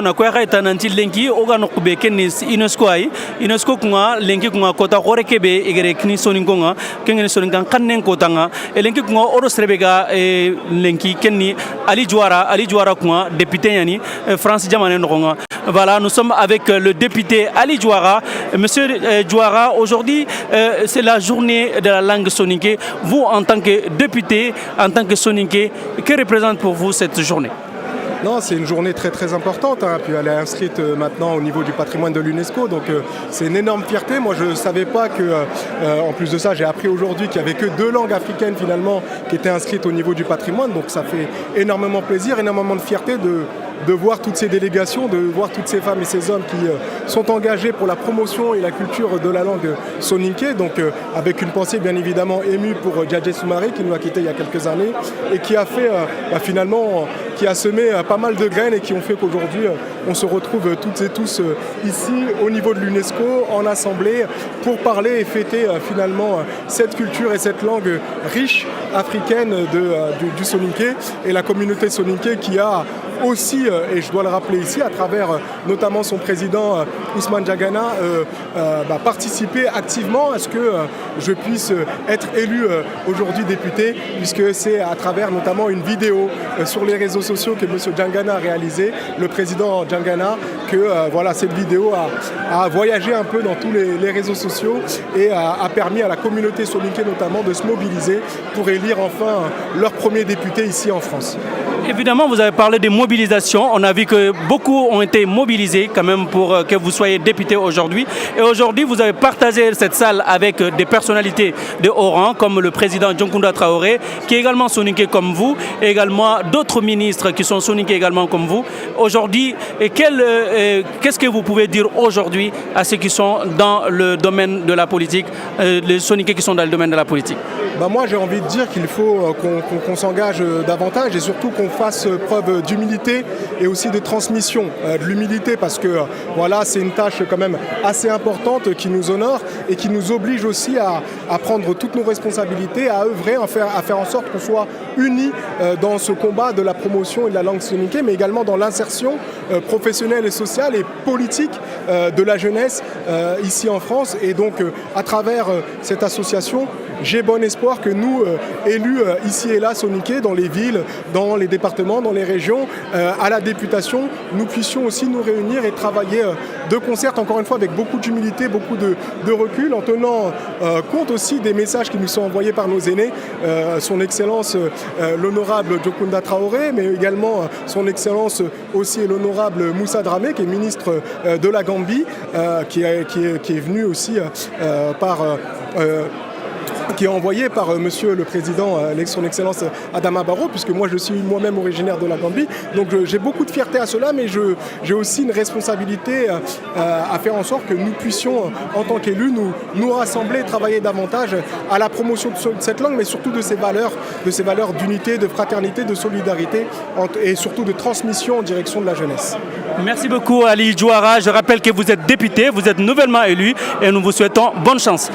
na ko ya ta nanti lenki o ga no kube ken UNESCO ay UNESCO kunga lenki kunga kota gore kebe igere kini soningo nga kengene soninga kannen kota nga lenki kunga oro srebega lenki kenni Ali Jouara kunga député yani France Diamane nonga. Voilà, nous sommes avec le député Ali Jouara. Monsieur Jouara, aujourd'hui c'est la journée de la langue soninké. Vous en tant que député, en tant que soninké, que représente pour vous cette journée? Non, c'est une journée très très importante, hein. Puis elle est inscrite maintenant au niveau du patrimoine de l'UNESCO, donc c'est une énorme fierté. Moi je ne savais pas que, en plus de ça, j'ai appris aujourd'hui qu'il n'y avait que 2 langues africaines finalement qui étaient inscrites au niveau du patrimoine, donc ça fait énormément plaisir, énormément de fierté de voir toutes ces délégations, de voir toutes ces femmes et ces hommes qui sont engagés pour la promotion et la culture de la langue soninké, donc avec une pensée bien évidemment émue pour Djadje Soumaré qui nous a quittés il y a quelques années et qui a fait finalement, qui a semé pas mal de graines et qui ont fait qu'aujourd'hui on se retrouve toutes et tous ici au niveau de l'UNESCO en assemblée pour parler et fêter finalement cette culture et cette langue riche africaine du soninké et la communauté soninké qui a aussi, et je dois le rappeler ici, à travers notamment son président Ousmane Diagana, participer activement à ce que je puisse être élu aujourd'hui député, puisque c'est à travers notamment une vidéo sur les réseaux sociaux que M. Diagana a réalisé, le président Diagana, que voilà, cette vidéo a voyagé un peu dans tous les réseaux sociaux et a permis à la communauté soninké notamment de se mobiliser pour élire enfin leur premier député ici en France. Évidemment, vous avez parlé de mobilisation. On a vu que beaucoup ont été mobilisés quand même pour que vous soyez député aujourd'hui. Et aujourd'hui, vous avez partagé cette salle avec des personnalités de haut rang, comme le président Dioncounda Traoré, qui est également soninké comme vous, et également d'autres ministres qui sont soninké également comme vous. Aujourd'hui, qu'est-ce que vous pouvez dire aujourd'hui à ceux qui sont dans le domaine de la politique, les soninké qui sont dans le domaine de la politique? Moi, j'ai envie de dire qu'il faut qu'on s'engage davantage et surtout qu'on fasse preuve d'humilité et aussi de transmission. De l'humilité parce que voilà, c'est une tâche quand même assez importante qui nous honore et qui nous oblige aussi à prendre toutes nos responsabilités, à œuvrer, à faire en sorte qu'on soit unis dans ce combat de la promotion et de la langue soninké, mais également dans l'insertion professionnelle et sociale et politique de la jeunesse ici en France. Et donc, à travers cette association, j'ai bon espoir que nous, élus ici et là soninké, dans les villes, dans les départements, dans les régions, à la députation, nous puissions aussi nous réunir et travailler de concert, encore une fois, avec beaucoup d'humilité, beaucoup de recul, en tenant compte aussi des messages qui nous sont envoyés par nos aînés, son Excellence l'honorable Dioncounda Traoré, mais également son Excellence aussi l'honorable Moussa Dramé, qui est ministre de la Gambie, qui est venu aussi qui est envoyé par Monsieur le Président, son Excellence Adama Barrow, puisque moi je suis moi-même originaire de la Gambie. Donc j'ai beaucoup de fierté à cela, mais j'ai aussi une responsabilité à faire en sorte que nous puissions, en tant qu'élus, nous rassembler, travailler davantage à la promotion de cette langue, mais surtout de ces valeurs d'unité, de fraternité, de solidarité et surtout de transmission en direction de la jeunesse. Merci beaucoup Ali Jouara. Je rappelle que vous êtes député, vous êtes nouvellement élu et nous vous souhaitons bonne chance.